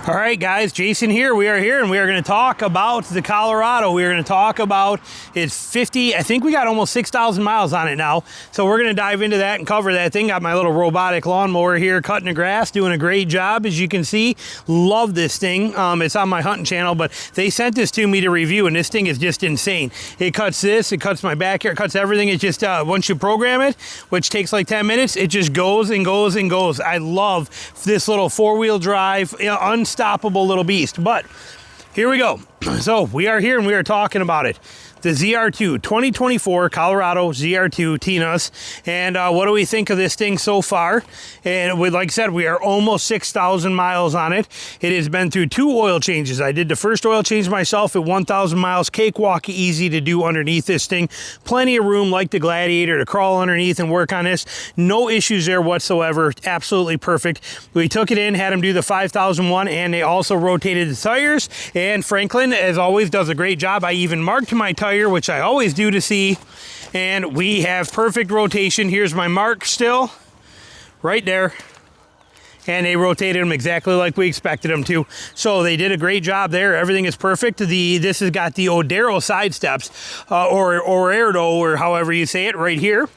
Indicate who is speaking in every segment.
Speaker 1: All right, guys, Jason here. We are here, and we are going to talk about the Colorado. We are going to talk about it's 50. I think we got almost 6,000 miles on it now. So we're going to dive into that and cover that thing. Got my little robotic lawnmower here cutting the grass, doing a great job, as you can see. Love this thing. It's on my hunting channel, but they sent this to me to review, and this thing is just insane. It cuts this, it cuts my backyard, it cuts everything. It just, once you program it, which takes like 10 minutes, it just goes and goes and goes. I love this little four-wheel drive, unstoppable little beast. But here we go. So we are here and we are talking about it. The ZR2 2024 Colorado ZR2 Tinas. And what do we think of this thing so far? And like I said, we are almost 6,000 miles on it. It has been through 2 oil changes. I did the first oil change myself at 1,000 miles. Cakewalk easy to do underneath this thing. Plenty of room like the Gladiator to crawl underneath and work on this. No issues there whatsoever. Absolutely perfect. We took it in, had them do the 5,001, and they also rotated the tires. And Franklin, as always, does a great job. I even marked my tire, which I always do to see, and we have perfect rotation. Here's my mark still right there, and they rotated them exactly like we expected them to. So they did a great job there. Everything is perfect. This has got the Odero side steps, or Erdo, or however you say it, right here,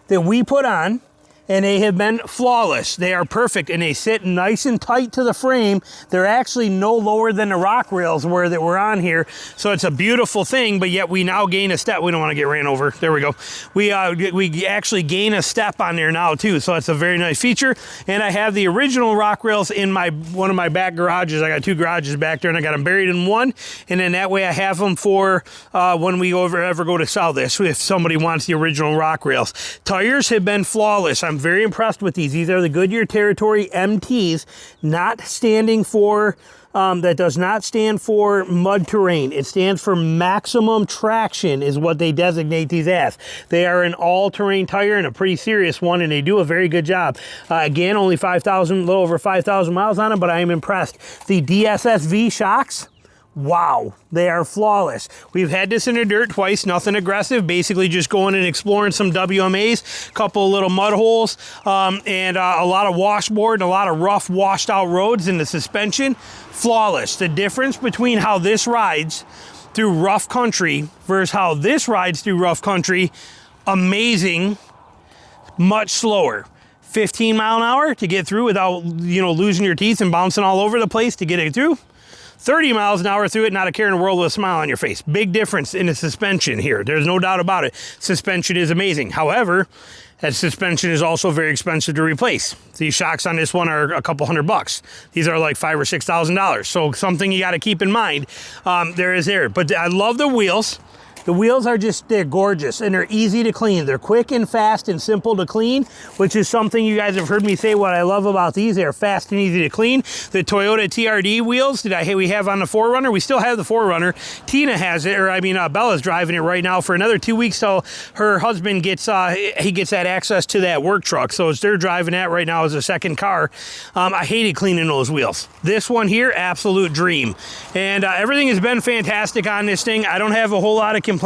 Speaker 1: that we put on, and they have been flawless. They are perfect, and they sit nice and tight to the frame. They're actually no lower than the rock rails that were on here. So it's a beautiful thing, but yet we now gain a step. We don't want to get ran over. There we go. We actually gain a step on there now too. So it's a very nice feature. And I have the original rock rails in one of my back garages. I got 2 garages back there, and I got them buried in one. And then that way I have them for when we ever go to sell this, if somebody wants the original rock rails. Tires have been flawless. I'm very impressed with these. These are the Goodyear Territory MTs, not standing for, that does not stand for mud terrain. It stands for maximum traction is what they designate these as. They are an all-terrain tire, and a pretty serious one, and they do a very good job. Again, only 5,000, a little over 5,000 miles on them, but I am impressed. The DSSV shocks, wow, they are flawless. We've had this in the dirt twice, nothing aggressive, basically just going and exploring some WMAs, couple of little mud holes, and a lot of washboard and a lot of rough washed out roads in the suspension. Flawless. The difference between how this rides through rough country versus how this rides through rough country, amazing, much slower. 15 mile an hour to get through without, losing your teeth and bouncing all over the place to get it through. 30 miles an hour through it, not a care in the world with a smile on your face. Big difference in the suspension here. There's no doubt about it. Suspension is amazing. However, that suspension is also very expensive to replace. These shocks on this one are a couple $100. These are like $5,000 or $6,000. So something you got to keep in mind there. But I love the wheels. The wheels are they're gorgeous, and they're easy to clean. They're quick and fast and simple to clean, which is something you guys have heard me say what I love about these. They're fast and easy to clean. The Toyota TRD wheels we have on the 4Runner. We still have the 4Runner. Tina has it, Bella's driving it right now for another 2 weeks till her husband gets that access to that work truck. So they're driving that right now as a second car. I hated cleaning those wheels. This one here, absolute dream. And everything has been fantastic on this thing. I don't have a whole lot of complaints.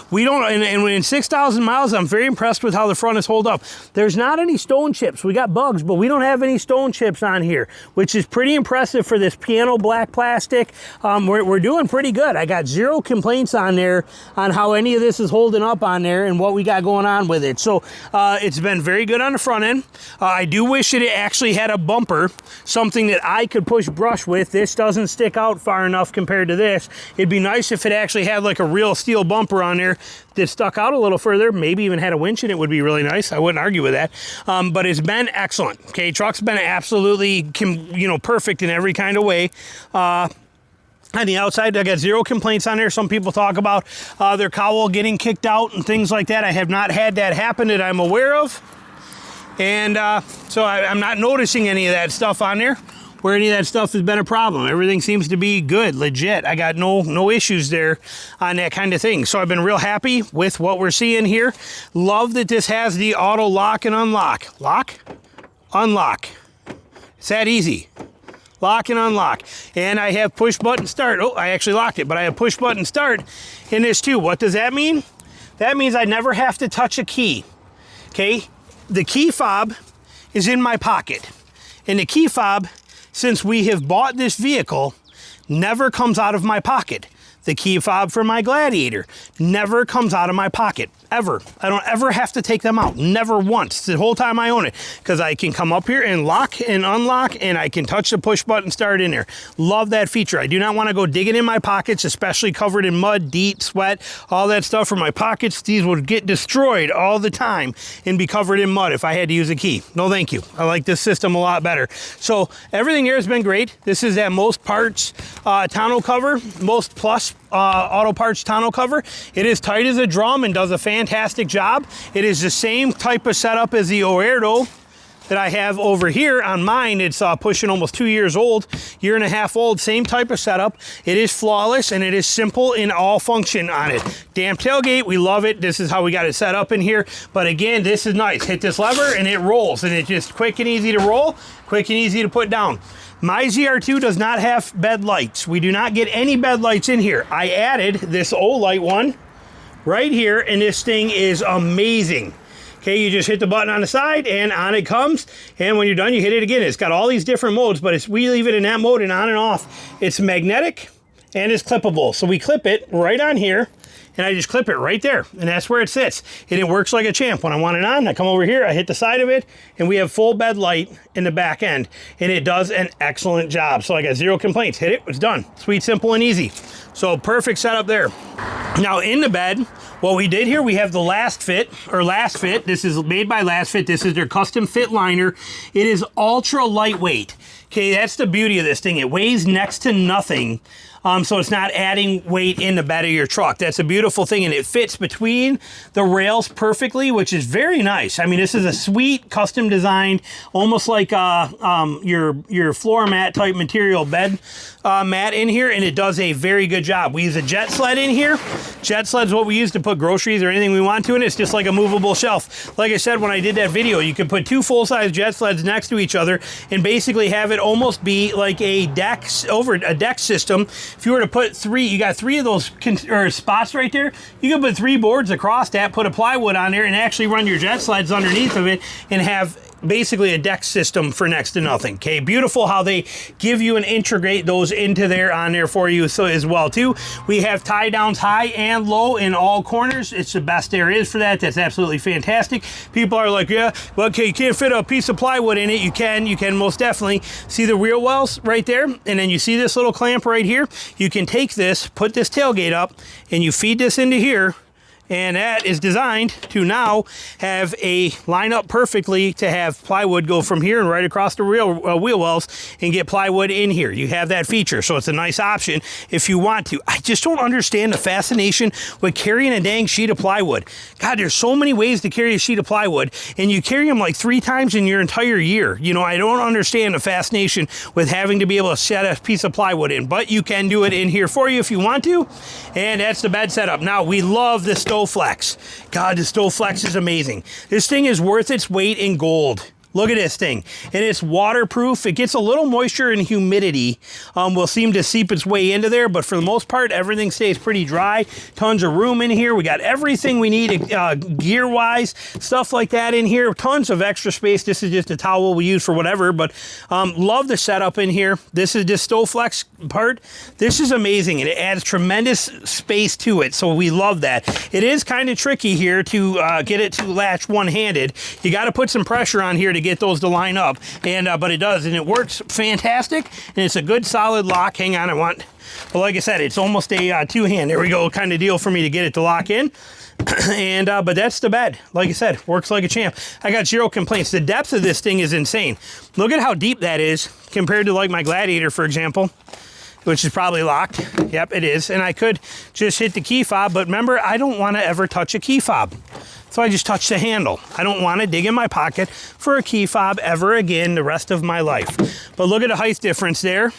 Speaker 1: We don't, and in 6,000 miles, I'm very impressed with how the front is hold up. There's not any stone chips. We got bugs, but we don't have any stone chips on here, which is pretty impressive for this piano black plastic. We're doing pretty good. I got 0 complaints on there on how any of this is holding up on there and what we got going on with it. So it's been very good on the front end. I do wish that it actually had a bumper, something that I could push brush with. This doesn't stick out far enough compared to this. It'd be nice if it actually had like a real steel bumper on there that stuck out a little further, maybe even had a winch in it would be really nice. I wouldn't argue with that. But it's been excellent. Okay, truck's been absolutely, perfect in every kind of way. On the outside, I got 0 complaints on there. Some people talk about their cowl getting kicked out and things like that. I have not had that happen that I'm aware of. And so I'm not noticing any of that stuff on there, where any of that stuff has been a problem. Everything seems to be good, legit. I got no issues there on that kind of thing. So I've been real happy with what we're seeing here. Love that this has the auto lock and unlock. Lock, unlock. It's that easy. Lock and unlock. And I have push button start. Oh, I actually locked it, but I have push button start in this too. What does that mean? That means I never have to touch a key. Okay, the key fob is in my pocket, and the key fob since we have bought this vehicle, never comes out of my pocket. The key fob for my Gladiator never comes out of my pocket, ever. I don't ever have to take them out, never once, the whole time I own it, because I can come up here and lock and unlock, and I can touch the push button, start in there. Love that feature. I do not want to go digging in my pockets, especially covered in mud, DEET, sweat, all that stuff for my pockets. These would get destroyed all the time and be covered in mud if I had to use a key. No, thank you. I like this system a lot better. So everything here has been great. This is that Most Parts tonneau cover, Most Plus Auto Parts tonneau cover. It is tight as a drum and does a fantastic job. It is the same type of setup as the Oerdo that I have over here on mine. It's pushing almost 2 years old, year and a half old, same type of setup. It is flawless and it is simple in all function on it. Damp tailgate, we love it. This is how we got it set up in here. But again, this is nice. Hit this lever and it rolls, and it's just quick and easy to roll, quick and easy to put down. My ZR2 does not have bed lights. We do not get any bed lights in here. I added this Olight one right here, and this thing is amazing. Okay, you just hit the button on the side and on it comes, and when you're done, you hit it again. It's got all these different modes, but we leave it in that mode and on and off. It's magnetic and it's clippable. So we clip it right on here, and I just clip it right there, and that's where it sits. And it works like a champ. When I want it on, I come over here, I hit the side of it, and we have full bed light in the back end, and it does an excellent job. So I got zero complaints. Hit it, it's done. Sweet, simple, and easy. So perfect setup there. Now in the bed, what we did here, we have the Last Fit. This is made by Last Fit. This is their custom fit liner. It is ultra lightweight. Okay, that's the beauty of this thing. It weighs next to nothing. So it's not adding weight in the bed of your truck. That's a beautiful thing, and it fits between the rails perfectly, which is very nice. I mean, this is a sweet, custom designed, almost like your floor mat type material bed mat in here, and it does a very good job. We use a jet sled in here. Jet sled's what we use to put groceries or anything we want to, and it's just like a movable shelf. Like I said when I did that video, you could put two full-size jet sleds next to each other and basically have it almost be like a deck system. If you were to put three, you got three of those spots right there, you can put three boards across that, put a plywood on there, and actually run your jet sleds underneath of it and have basically a deck system for next to nothing. Okay, beautiful how they give you and integrate those into there on there for you so as well too. We have tie downs high and low in all corners. It's the best there is for that. That's absolutely fantastic. People are like, yeah, well, okay, you can't fit a piece of plywood in it. You can most definitely. See the wheel wells right there, and then you see this little clamp right here. You can take this, put this tailgate up, and you feed this into here, and that is designed to now have a line up perfectly to have plywood go from here and right across the wheel wells and get plywood in here. You have that feature, so it's a nice option if you want to. I just don't understand the fascination with carrying a dang sheet of plywood. God, there's so many ways to carry a sheet of plywood, and you carry them like 3 times in your entire year. You know, I don't understand the fascination with having to be able to set a piece of plywood in, but you can do it in here for you if you want to, and that's the bed setup. Now, we love this Stolex. God, the Stolex is amazing. This thing is worth its weight in gold. Look at this thing. And it's waterproof. It gets a little moisture and humidity will seem to seep its way into there, but for the most part, everything stays pretty dry. Tons of room in here. We got everything we need gear-wise, stuff like that in here. Tons of extra space. This is just a towel we use for whatever, but love the setup in here. This is this Stolex part. This is amazing, and it adds tremendous space to it, so we love that. It is kind of tricky here to get it to latch one-handed. You got to put some pressure on here to get those to line up, and but it does, and it works fantastic, and it's a good solid lock. Hang on, well, like I said, it's almost a two-hand, there we go, kind of deal for me to get it to lock in. And but that's the bed. Like I said, works like a champ. I got zero complaints. The depth of this thing is insane. Look at how deep that is compared to like my Gladiator, for example, which is probably locked. Yep, it is. And I could just hit the key fob, but remember, I don't want to ever touch a key fob. So I just touch the handle. I don't want to dig in my pocket for a key fob ever again the rest of my life. But look at the height difference there.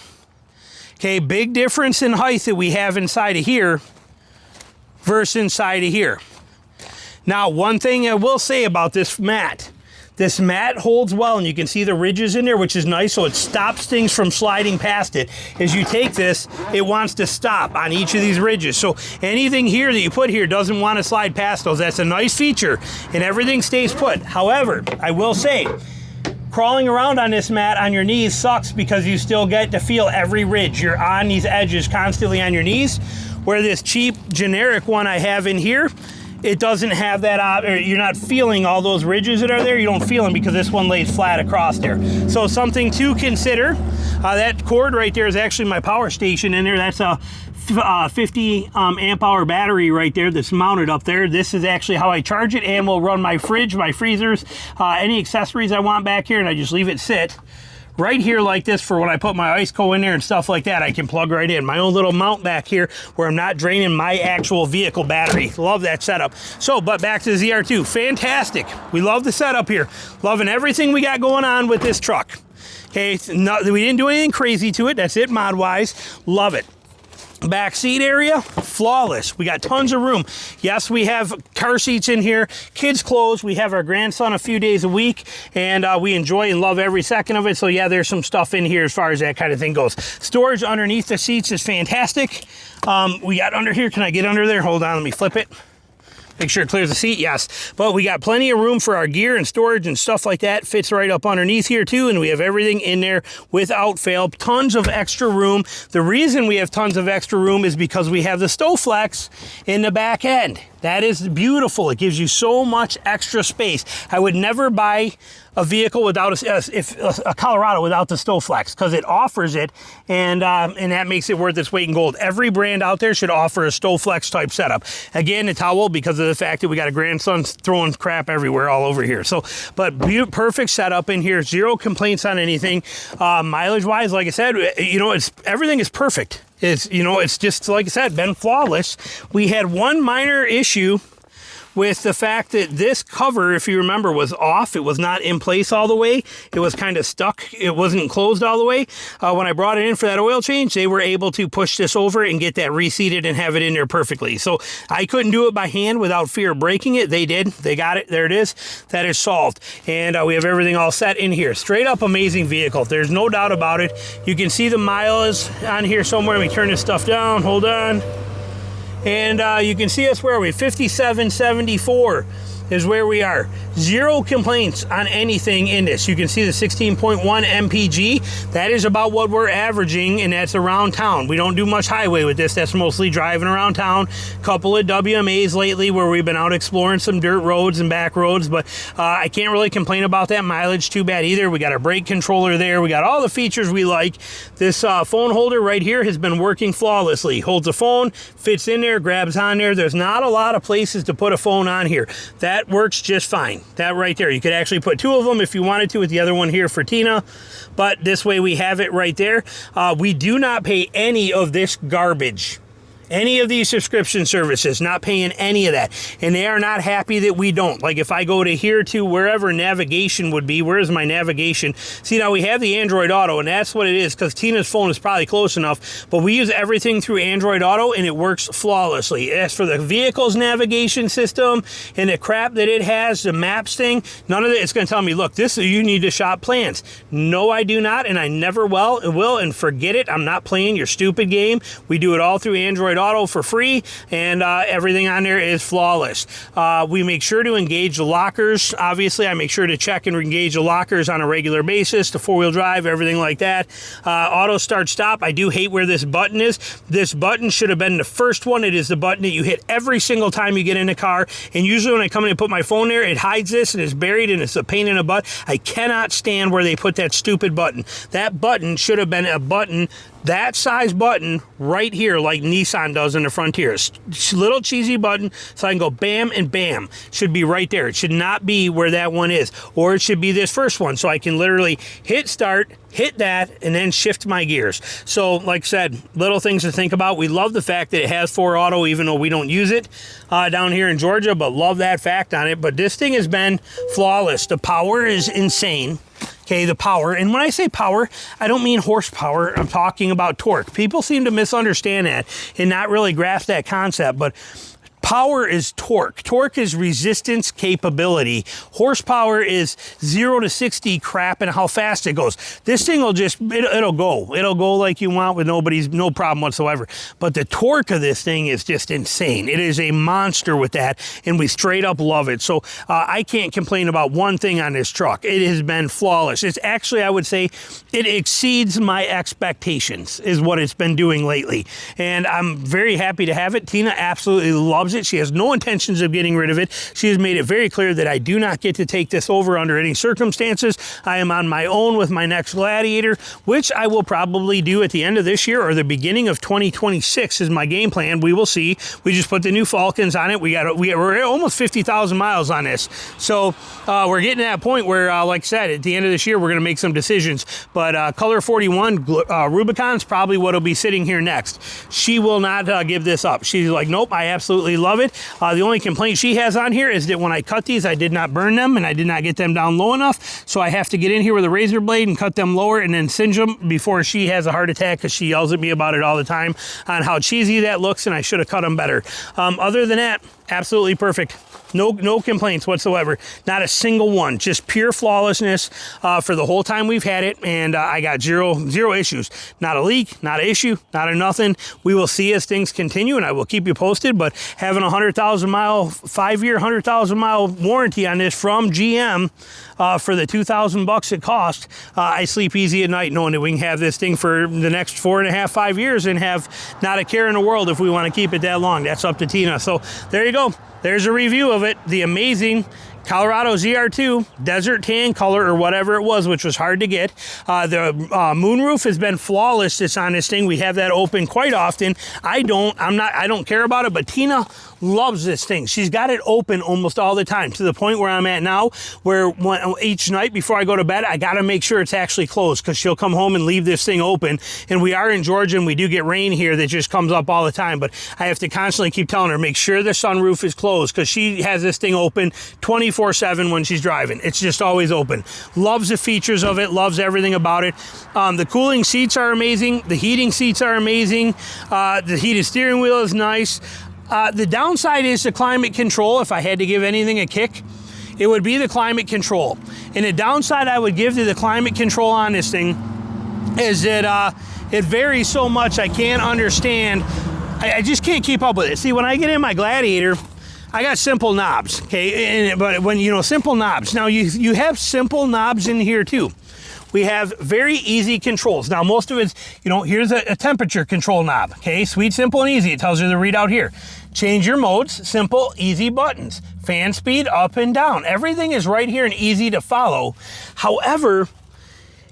Speaker 1: Okay, big difference in height that we have inside of here versus inside of here. Now, one thing I will say about this mat holds well, and you can see the ridges in there, which is nice, so it stops things from sliding past it. As you take this, it wants to stop on each of these ridges. So anything here that you put here doesn't want to slide past those. That's a nice feature, and everything stays put. However, I will say, crawling around on this mat on your knees sucks because you still get to feel every ridge. You're on these edges constantly on your knees, where this cheap generic one I have in here, it doesn't have that, you're not feeling all those ridges that are there. You don't feel them because this one lays flat across there. So something to consider. That cord right there is actually my power station in there. That's a 50 amp hour battery right there that's mounted up there. This is actually how I charge it, and will run my fridge, my freezers, any accessories I want back here, and I just leave it sit right here like this for when I put my ice cold in there and stuff like that. I can plug right in. My own little mount back here where I'm not draining my actual vehicle battery. Love that setup. So, but back to the ZR2. Fantastic. We love the setup here. Loving everything we got going on with this truck. Okay, we didn't do anything crazy to it. That's it mod-wise. Love it. Back seat area, flawless. We got tons of room. Yes, we have car seats in here, kids clothes. We have our grandson a few days a week, and we enjoy and love every second of it. So yeah, there's some stuff in here as far as that kind of thing goes. Storage underneath the seats is fantastic. We got under here. Can I get under there? Hold on, let me flip it. Make sure it clears the seat, yes. But we got plenty of room for our gear and storage and stuff like that. Fits right up underneath here too, and we have everything in there without fail. Tons of extra room. The reason we have tons of extra room is because we have the Stolex in the back end. That is beautiful. It gives you so much extra space. I would never buy a vehicle without a Colorado without the Stolex, because it offers it, and that makes it worth its weight in gold. Every brand out there should offer a Stolex type setup. Again, it's how because of the fact that we got a grandson throwing crap everywhere all over here. So, but perfect setup in here. Zero complaints on anything. Mileage wise, like I said, you know, everything is perfect. It's just, like I said, been flawless. We had one minor issue with the fact that this cover, if you remember, was off. It was not in place all the way. It was kind of stuck. It wasn't closed all the way. When I brought it in for that oil change, they were able to push this over and get that reseated and have it in there perfectly. So I couldn't do it by hand without fear of breaking it. They did. They got it. There it is. That is solved. And we have everything all set in here. Straight up amazing vehicle. There's no doubt about it. You can see the miles on here somewhere. Let me turn this stuff down. Hold on. And you can see us where we 5774 is where we are. Zero complaints on anything in this. You can see the 16.1 MPG. That is about what we're averaging, and that's around town. We don't do much highway with this. That's mostly driving around town. Couple of WMAs lately where we've been out exploring some dirt roads and back roads, but I can't really complain about that mileage too bad either. We got a brake controller there. We got all the features we like. This phone holder right here has been working flawlessly. Holds a phone, fits in there, grabs on there. There's not a lot of places to put a phone on here. That works just fine. That right there. You could actually put two of them if you wanted to, with the other one here for Tina. But this way we have it right there. We do not pay any of this garbage. Any of these subscription services, not paying any of that. And they are not happy that we don't. Like if I go to here to wherever navigation would be, where's my navigation? See, now we have the Android Auto, and that's what it is, because Tina's phone is probably close enough, but we use everything through Android Auto, and it works flawlessly. As for the vehicle's navigation system and the crap that it has, the maps thing, none of it, it's going to tell me, look, you need to shop plans. No, I do not, and I never will, and forget it. I'm not playing your stupid game. We do it all through Android Auto for free, and everything on there is flawless. We make sure to engage the lockers. Obviously, I make sure to check and engage the lockers on a regular basis, the four-wheel drive, everything like that. Auto start stop. I do hate where this button is. This button should have been the first one. It is the button that you hit every single time you get in the car, and usually when I come in and put my phone there, it hides this and it's buried and it's a pain in the butt. I cannot stand where they put that stupid button. That button should have been a button, that size button right here, like Nissan does in the Frontier. Little cheesy button, so I can go bam and bam. Should be right there. It should not be where that one is. Or it should be this first one, so I can literally hit start, hit that, and then shift my gears. So, like I said, little things to think about. We love the fact that it has 4 auto, even though we don't use it down here in Georgia, but love that fact on it. But this thing has been flawless. The power is insane. Okay, the power, and when I say power, I don't mean horsepower, I'm talking about torque. People seem to misunderstand that and not really grasp that concept, but Power is torque. Torque is resistance capability. Horsepower is 0 to 60 crap and how fast it goes. This thing will just, it'll go. It'll go like you want with no problem whatsoever. But the torque of this thing is just insane. It is a monster with that, and we straight up love it. So I can't complain about one thing on this truck. It has been flawless. It's actually, I would say, it exceeds my expectations is what it's been doing lately. And I'm very happy to have it. Tina absolutely loves it. She has no intentions of getting rid of it. She has made it very clear that I do not get to take this over under any circumstances. I am on my own with my next Gladiator, which I will probably do at the end of this year or the beginning of 2026 is my game plan. We will see. We just put the new Falcons on it. We're almost 50,000 miles on this. So we're getting to that point where, like I said, at the end of this year, we're going to make some decisions. But Color 41, Rubicon's probably what will be sitting here next. She will not give this up. She's like, nope, I absolutely love it. The only complaint she has on here is that when I cut these, I did not burn them and I did not get them down low enough. So I have to get in here with a razor blade and cut them lower and then singe them before she has a heart attack because she yells at me about it all the time on how cheesy that looks and I should have cut them better. Other than that, absolutely perfect. No complaints whatsoever. Not a single one. Just pure flawlessness for the whole time we've had it, and I got zero issues. Not a leak, not an issue, not a nothing. We will see as things continue, and I will keep you posted, but having a 100,000 mile, 5-year, 100,000 mile warranty on this from GM for the $2,000 it cost, I sleep easy at night knowing that we can have this thing for the next 4.5, 5 years and have not a care in the world if we want to keep it that long. That's up to Tina. So there you go. There's a review of it. The amazing Colorado ZR2, desert tan color or whatever it was, which was hard to get. The moonroof has been flawless. It's on this thing. We have that open quite often. I don't care about it, but Tina loves this thing. She's got it open almost all the time to the point where I'm at now, where each night before I go to bed, I got to make sure it's actually closed because she'll come home and leave this thing open. And we are in Georgia and we do get rain here that just comes up all the time, but I have to constantly keep telling her, make sure the sunroof is closed because she has this thing open 24/7 when she's driving. It's just always open. Loves the features of it, loves everything about it. The cooling seats are amazing. The heating seats are amazing. The heated steering wheel is nice. The downside is the climate control. If I had to give anything a kick, it would be the climate control. And the downside I would give to the climate control on this thing is that it varies so much I can't understand. I just can't keep up with it. See, when I get in my Gladiator, I got simple knobs, okay? But when, simple knobs. Now, you have simple knobs in here too. We have very easy controls. Now, most of it's, here's a temperature control knob, okay? Sweet, simple, and easy. It tells you the readout here. Change your modes, simple, easy buttons. Fan speed, up and down. Everything is right here and easy to follow. However,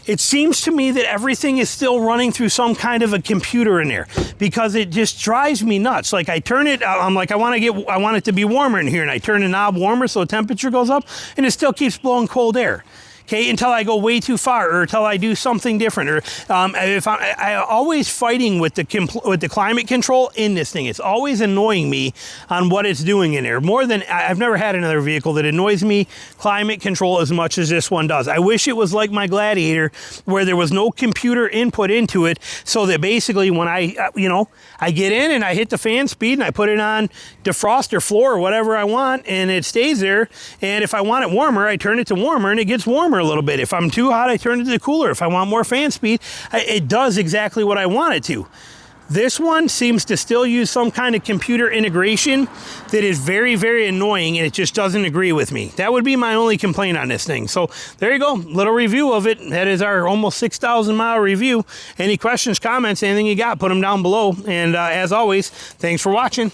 Speaker 1: it seems to me that everything is still running through some kind of a computer in there because it just drives me nuts. Like I turn it, I'm like, I want it to be warmer in here, and I turn the knob warmer so the temperature goes up, and it still keeps blowing cold air. Okay, until I go way too far, or until I do something different, or if I always fighting with the climate control in this thing. It's always annoying me on what it's doing in there. More than I've never had another vehicle that annoys me climate control as much as this one does. I wish it was like my Gladiator, where there was no computer input into it, so that basically when I get in and I hit the fan speed and I put it on defrost or floor or whatever I want, and it stays there. And if I want it warmer, I turn it to warmer, and it gets warmer a little bit. If I'm too hot, I turn it to cooler. If I want more fan speed, it does exactly what I want it to. This one seems to still use some kind of computer integration that is very, very annoying, and it just doesn't agree with me. That would be my only complaint on this thing. So there you go, little review of it. That is our almost 6,000 mile review. Any questions, comments, anything you got, put them down below. And as always, thanks for watching.